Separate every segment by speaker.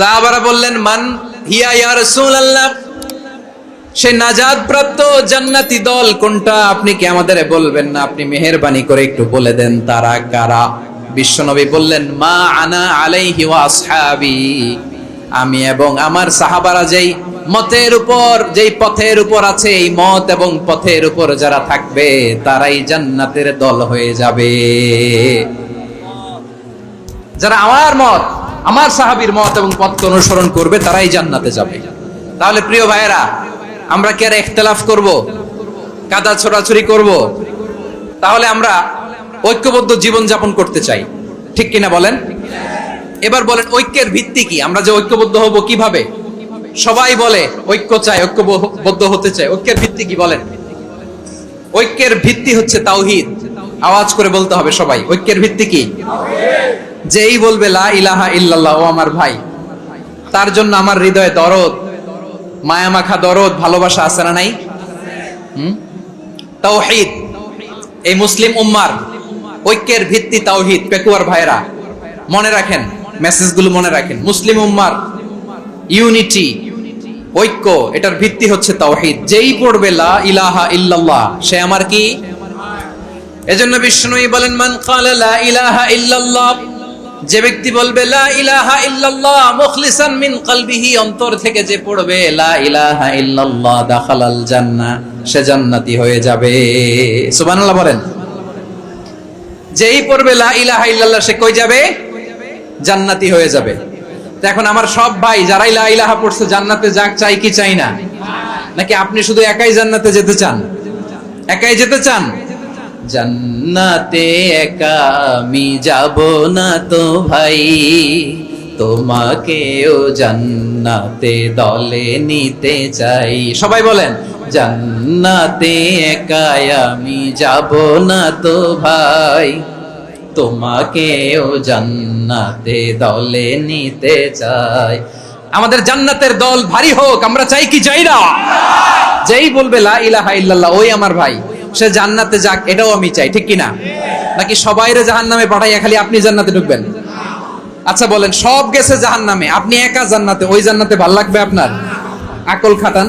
Speaker 1: সাহাবারা বললেন, মান হিয়া ইয়া রাসূলুল্লাহ, সে নাজাত প্রাপ্ত জান্নাতি দল কোনটা? আপনি কি আমাদের বলবেন না? আপনি মেহেরবানি করে একটু বলে দেন তারা কারা। বিশ্বনবী বললেন, মা আনা আলাইহি ওয়া আসহাবি, আমি এবং আমার সাহাবারা যেই মতের উপর, যেই পথের উপর আছে, এই মত এবং পথের উপর যারা থাকবে তারাই জান্নাতের দল হয়ে যাবে। যারা আমার মত, আমার সাহাবীর মত এবং পথকে অনুসরণ করবে তারাই জান্নাতে যাবে। তাহলে প্রিয় ভাইয়েরা, আমরা কি আর ইখতিলাফ করব, কাদা ছোড়াছুরি করব? তাহলে আমরা ঐক্যবদ্ধ জীবন যাপন করতে চাই, ঠিক কিনা বলেন? এবার বলেন, ঐক্যের ভিত্তি কি? আমরা যে ঐক্যবদ্ধ হব কিভাবে? সবাই বলে ঐক্য চাই, ঐক্যবদ্ধ হতে চাই। ঐক্যের ভিত্তি কি বলেন? ঐক্যের ভিত্তি হচ্ছে তাওহীদ। আওয়াজ করে বলতে হবে সবাই, ঐক্যের ভিত্তি কি? যেই বলবে লা ইলাহা ইল্লাল্লাহ, ও আমার ভাই, তার জন্য আমার হৃদয়ে দরদ, মায়া মাখা দরদ, ভালোবাসা আছে না নাই? তাওহীদ। এই মুসলিম উম্মার ঐক্যের ভিত্তি তাওহীদ। পেকুয়ার ভাইরা মনে রাখেন, মেসেজগুলো মনে রাখেন। মুসলিম উম্মার ইউনিটি, ঐক্য, এটার ভিত্তি হচ্ছে তাওহীদ। যেই পড়বে লা ইলাহা ইল্লাল্লাহ, সে আমার কি? এজন্য বিষ্ণুই বলেন, মান ক্বালা লা ইলাহা ইল্লাল্লাহ, যে ব্যক্তি বলবে লা ইলাহা ইল্লাল্লাহ মুখলিসান মিন কলবিহি, অন্তর থেকে যে পড়বে লা ইলাহা ইল্লাল্লাহ, দাখালাল জান্নাহ, সে জান্নাতি হয়ে যাবে। সুবহানাল্লাহ বলেন। যেই পড়বে লা ইলাহা ইল্লাল্লাহ, সে কই যাবে? জান্নাতি হয়ে যাবে। তো এখন আমার সব ভাই যারাই লা ইলাহা পড়ছে জান্নাতে যাক, চাই কি চাই না? নাকি আপনি শুধু একাই জান্নাতে যেতে চান? একাই যেতে চান? জান্নাতে একা আমি যাব না তো ভাই, তোমাকেও জান্নাতে দলে নিতে চাই। সবাই বলেন, জান্নাতে একা আমি যাব না তো ভাই, তোমাকেও জান্নাতে দলে নিতে চাই। আমাদের জান্নাতের দল ভারী হোক, আমরা চাই কি চাই না? যেই বলবে লা ইলাহা ইল্লাল্লাহ, ওই আমার ভাই, সে জান্নাতে যাক, এটাও আমি চাই, ঠিক কিনা? নাকি সবাইরে জাহান্নামে পাঠাইয়া খালি আপনি জান্নাতে ঢুকবেন? আচ্ছা বলেন, সব গেছে জাহান্নামে, আপনি একা জান্নাতে, ওই জান্নাতে ভাল লাগবে আপনার? আকল খাটান।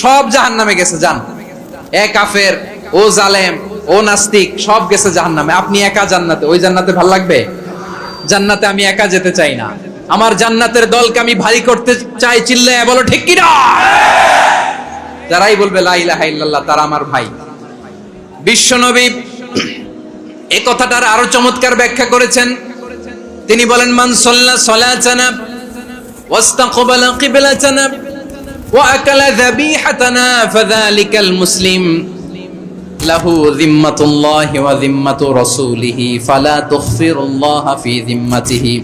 Speaker 1: সব জাহান্নামে গেছে, যান। এ কাফের, ও জালেম, ও নাস্তিক, সব গেছে জাহান্নামে, আপনি একা জান্নাতে, ওই জান্নাতে ভাল লাগবে? জান্নাতে আমি একা যেতে চাই না, আমার জান্নাতের দলকে আমি ভারী করতে চাই। চিল্লায়া বলো ঠিক কিনা? যারাই বলবে লা ইলাহা ইল্লাল্লাহ, তারা আমার ভাই। বিশ্বনবী এই কথাটার আরো চমৎকার ব্যাখ্যা করেছেন। তিনি বলেন, মান সাল্লা সালাতানা ওয়াস্তাকবালা কিবলাতানা ওয়া আকালা যাবিহাতানা ফাযালিকাল মুসলিম লাহু যিম্মাতুল্লাহি ওয়া যিম্মাতু রাসূলিহি ফালা তুখফিরুল্লাহ ফি যিম্মাতিহি।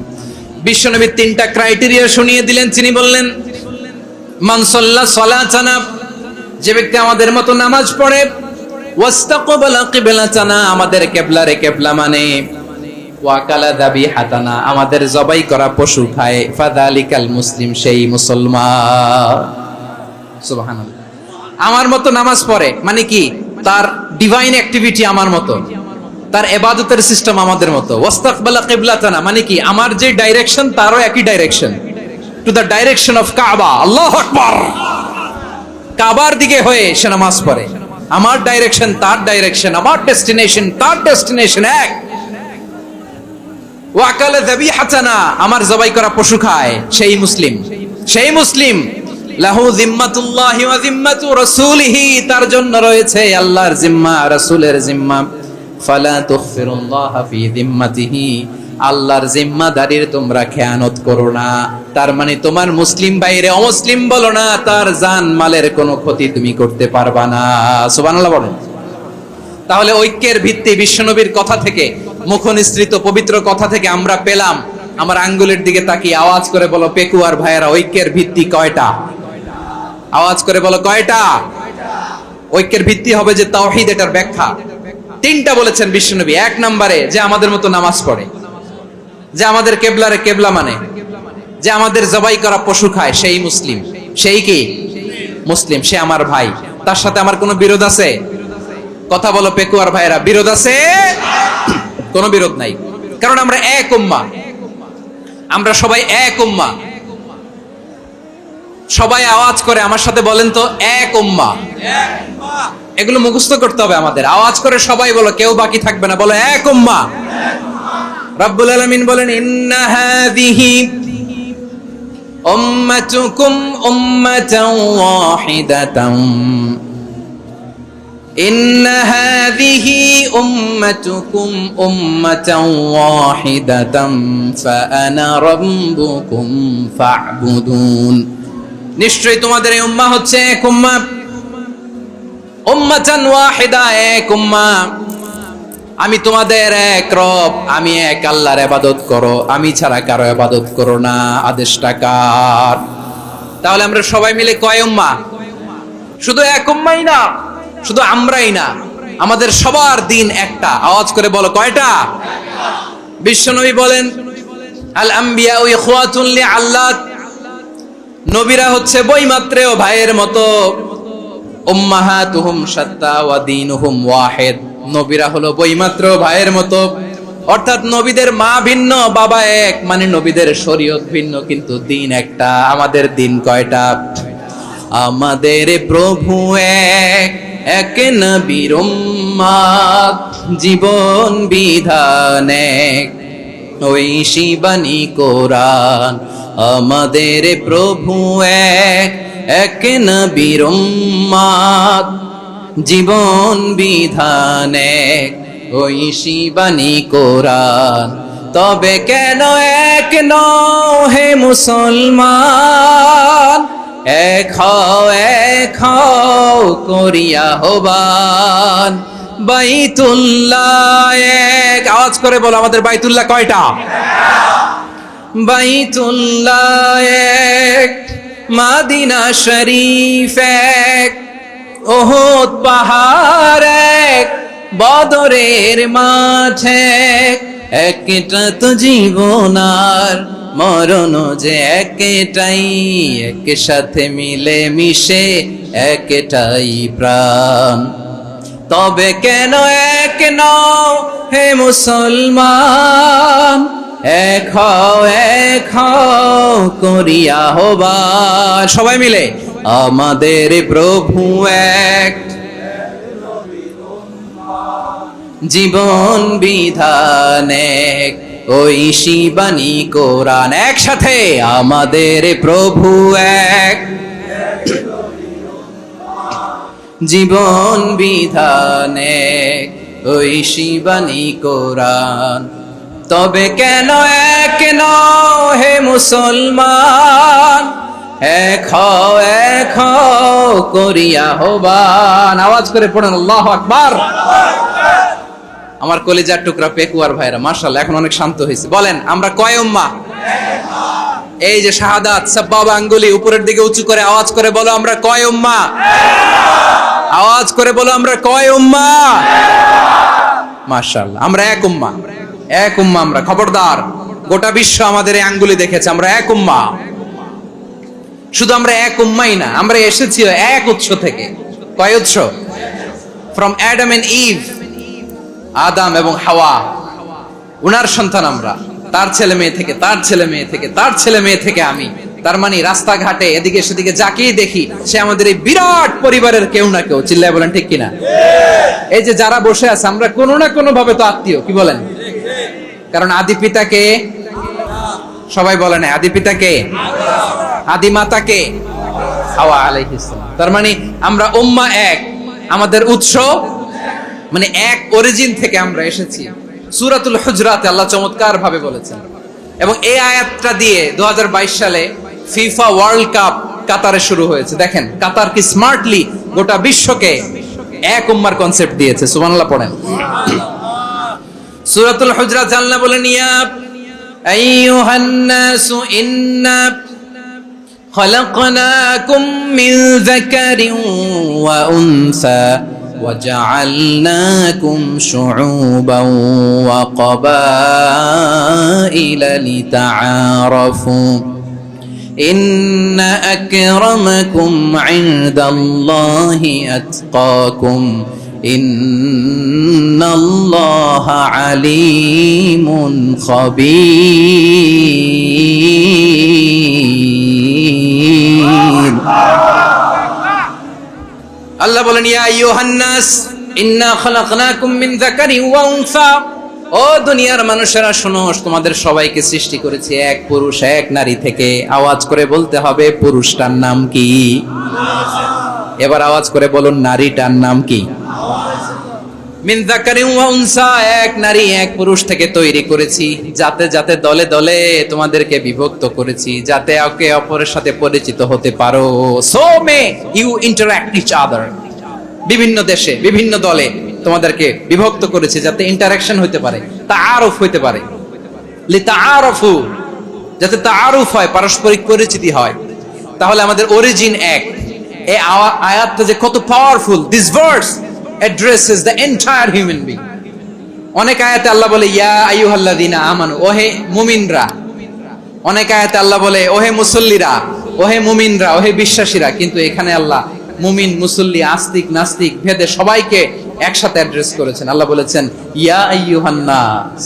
Speaker 1: বিশ্বনবী তিনটা ক্রাইটেরিয়া শুনিয়ে দিলেন। তিনি বললেন, মান সাল্লা সালাতানা, যে ব্যক্তি আমাদের মতো নামাজ পড়ে, ওয়াস্তাকবালা কিবলাতানা, আমাদের কিবলারে কিবলা মানে, ওয়া কালা যাবিহাতানা, আমাদের জবাই করা পশু খায়, ফাযালিকাল মুসলিম, সেই মুসলমান। সুবহানাল্লাহ। আমার মতো নামাজ পড়ে মানে কি? তার ডিভাইন অ্যাক্টিভিটি আমার মতো, তার ইবাদতের সিস্টেম আমাদের মতো। ওয়াস্তাকবালা কিবলাতানা মানে কি? আমার যে ডাইরেকশন তারও একই direction, to the direction of কাবা। আল্লাহু আকবার। কাবার দিকে হয়ে সে নামাজ পড়ে। আমার ডাইরেকশন তার ডাইরেকশন, আমার ডেস্টিনেশন তার ডেস্টিনেশন এক। ওয়া আকালা যাবিহাতানা, আমার জবাই করা পশু খায়, সেই মুসলিম। সেই মুসলিম। লাহু যিম্মাতুল্লাহি ওয়া যিম্মাতু রাসূলিহি, তার জন্য রয়েছে আল্লাহর জিম্মা, রাসূলের জিম্মা। ফালা তুখফিরুল্লাহ ফি যিম্মাতিহি, আল্লাহর জিম্মাদারির তোমরা খেয়ানত করো না। তার মানে তোমার মুসলিম বাইরে অমুসলিম বলো না, তার জান মালের কোনো ক্ষতি তুমি করতে পারবা না। সুবহানাল্লাহ বলেন। তাহলে ঐক্যের ভিত্তি বিশ্বনবীর কথা থেকে, মুখনিসৃত পবিত্র কথা থেকে আমরা পেলাম। আমার আঙ্গুলের দিকে তাকিয়ে আওয়াজ করে বলো পেকুয়ার ভাইয়েরা, ঐক্যের ভিত্তি কয়টা? আওয়াজ করে বলো কয়টা? ঐক্যের ভিত্তি হবে যে তাওহীদ, এটার ব্যাখ্যা তিনটা বলেছেন বিশ্বনবী। এক নম্বরে, যে আমাদের মতো নামাজ পড়ে, যে আমাদের কেবলারে কেবলা মানে, যে আমাদের জবাই করা পশু খায়, সেই মুসলিম। সেই কি? মুসলিম। সে আমার ভাই। তার সাথে আমার কোনো বিরোধ আছে? কথা বলো পেকুয়ার ভাইরা, বিরোধ আছে? কোনো বিরোধ নাই, কারণ আমরা এক উম্মাহ। আমরা সবাই এক উম্মাহ। সবাই আওয়াজ করে আমার সাথে বলেন তো, এক উম্মাহ। এগুলো মুখস্থ করতে হবে আমাদের। আওয়াজ করে সবাই বলো, কেউ বাকি থাকবে না, বলো এক উম্মাহ। রব্বুল আলামিন বলেন, ইন্না হাযিহি উম্মাতুকুম উম্মাতান ওয়াহিদাতান, ইন্না হাযিহি উম্মাতুকুম উম্মাতান ওয়াহিদাতান ফাআনা রাব্বুকুম ফা'বুদুন। নিশ্চয়ই তোমাদের এই উম্মাহ হচ্ছে এক উম্মাহ, উম্মাতান ওয়াহিদা, এক উম্মাহ। আমি তোমাদের এক রব, আমি এক আল্লাহর ইবাদত করো, আমি ছাড়া কারো ইবাদত করো না। আদেশটা কার? তাহলে আমরা সবাই মিলে কয় উম্মাহ? শুধু এক উম্মাই না, শুধু আমরাই না, আমাদের সবার দিন একটা। আওয়াজ করে বলো, কয়টা? বিশ্বনবী বলেন, আল আম্বিয়া ইখওয়াতুন লিআল্লাত, নবীরা হচ্ছে বইমাত্রেও ভাইয়ের মতো। উম্মাহাতুহুম শাত্তা ওয়া দীনুহুম ওয়াহিদ, নবীরা হলো বইমাত্র ভাইয়ের মতো। অর্থাৎ নবীদের মা ভিন্ন, বাবা এক, মানে নবীদের শরীয়ত ভিন্ন, কিন্তু দিন একটা। আমাদের দিন কয়টা? আমাদের প্রভু এক, এক নবীর উম্মাত, জীবন বিধান এক, ঐশী বাণী কোরআন। আমাদের প্রভু এক, এক নবীর উম্মাত, জীবন বিধান এক, ঐশী বাণী কোরআন। তবে কেন এক নও হে মুসলমান, এক হও করিয়া আহ্বান। বাইতুল্লাহ এক, আওয়াজ করে বলো, আমাদের বাইতুল্লাহ কয়টা? বাইতুল্লাহ এক, মাদিনা শরীফ এক, উহুদ পাহাড় এক, বদরের মাঠ এক। একটা তো জীবন আর মরণ যে একটাই, এক সাথে মিলে মিশে একটাই প্রাণ। তবে কেন এক নও হে মুসলমান, এক হও করিয়া আহ্বান। সবাই মিলে, আমাদের প্রভু এক, জীবন বিধান এক, ঐশী বাণী কোরআন। একসাথে, আমাদের প্রভু এক, জীবন বিধান এক, ঐশী বাণী কোরআন। তবে কেন এক নও হে মুসলমান, এক হও করিয়া আহ্বান। আওয়াজ করে পড়েন আল্লাহু আকবার। আমার কলিজার টুকরা পেকুয়ার ভাইরা, মাশাআল্লাহ, এখন অনেক শান্ত হয়েছে। বলেন, আমরা কয় উম্মাহ? এই যে শাহাদাত, সাব্বাবা আঙ্গুলি উপরের দিকে উঁচু করে আওয়াজ করে বলো, আমরা কয় উম্মাহ? আওয়াজ করে বলো, আমরা কয় উম্মাহ? মাশাআল্লাহ, আমরা এক উম্মাহ, এক উম্মাহ আমরা। খবরদার, গোটা বিশ্ব আমাদের এই আঙ্গুলি দেখেছে, আমরা এক উম্মাহ। শুধু আমরা এক উম্মাই না, আমরা এসেছি এক উৎস থেকে। কয় উৎস? ফ্রম অ্যাডাম এন্ড ইভ, আদম এবং হাওয়া, উনার সন্তান আমরা। তার ছেলে মেয়ে থেকে, তার ছেলে মেয়ে থেকে, তার ছেলে মেয়ে থেকে আমি। তার মানে রাস্তাঘাটে এদিকে সেদিকে যাকেই দেখি, সে আমাদের এই বিরাট পরিবারের কেউ না কেউ। চিল্লায় বলেন ঠিক কিনা? এই যে যারা বসে আছে, আমরা কোনো না কোনো ভাবে তো আত্মীয়। কি বলেন? কারণ আদি পিতাকে, সবাই বলে না, আদি পিতাকে, আদি মাতাকে, হাওয়া আলাইহিস সালাম। তার মানে আমরা উম্মাহ এক, আমাদের উৎস মানে এক অরিজিন থেকে আমরা এসেছি। সূরাতুল হুজরাতে আল্লাহ চমৎকার ভাবে বলেছেন, এবং এই আয়াতটা দিয়ে 2022 সালে ফিফা ওয়ার্ল্ড কাপ কাতারে শুরু হয়েছে। দেখেন কাতার কি স্মার্টলি গোটা বিশ্বকে এক উম্মার কনসেপ্ট দিয়েছে। সুবহানাল্লাহ পড়েন। সূরাতুল হুজরাত আল্লাহ বলেন, ইয়া আইয়ুহান নাসু ইন্না খলাকনাকুম মিন যাকারিন ওয়া উনসা وجعلناكم شعوبا وقبائل لتعارفوا إن أكرمكم عند الله أتقاكم إن الله عليم خبير আমিন। আল্লাহ বলেন ইয়া আইয়ুহান নাস ইন্না খালাকনাকুম মিন যাকারিন ওয়া উনসা, ও দুনিয়ার মানুষেরা শোনো, তোমাদের সবাইকে সৃষ্টি করেছি এক পুরুষ এক নারী থেকে। আওয়াজ করে বলতে হবে পুরুষটার নাম কি? এবার আওয়াজ করে বলুন নারীটার নাম কি? মিন যাকারিন ওয়া উনসা, এক নারী এক পুরুষ থেকে তৈরি করেছি, যাতে যাতে দলে দলে তোমাদেরকে বিভক্ত করেছি, যাতে একে অপরের সাথে পরিচিত হতে পারো। So may you interact each other, বিভিন্ন দেশে বিভিন্ন দলে তোমাদেরকে বিভক্ত করেছে যাতে ইন্টারঅ্যাকশন হতে পারে, তাআরুফ হতে পারে। লিতাআরফু, যাতে তাআরুফ হয়, পারস্পরিক পরিচিতি হয়। তাহলে আমাদের অরিজিন এক। এই আয়াতটা যে কত powerful! This verse addresses the entire human being. অনেক আয়াতে আল্লাহ বলে ইয়া আইয়ুহাল্লাযীনা আমানু, ওহে মুমিনরা। অনেক আয়াতে আল্লাহ বলে ওহে মুসল্লিরা, ওহে মুমিনরা, ওহে বিশ্বাসীরা। কিন্তু এখানে আল্লাহ মুমিন মুসল্লি আস্তিক নাস্তিক ভেদে সবাইকে একসাথে অ্যাড্রেস করেছেন। আল্লাহ বলেছেন ইয়া আইয়ুহান নাস।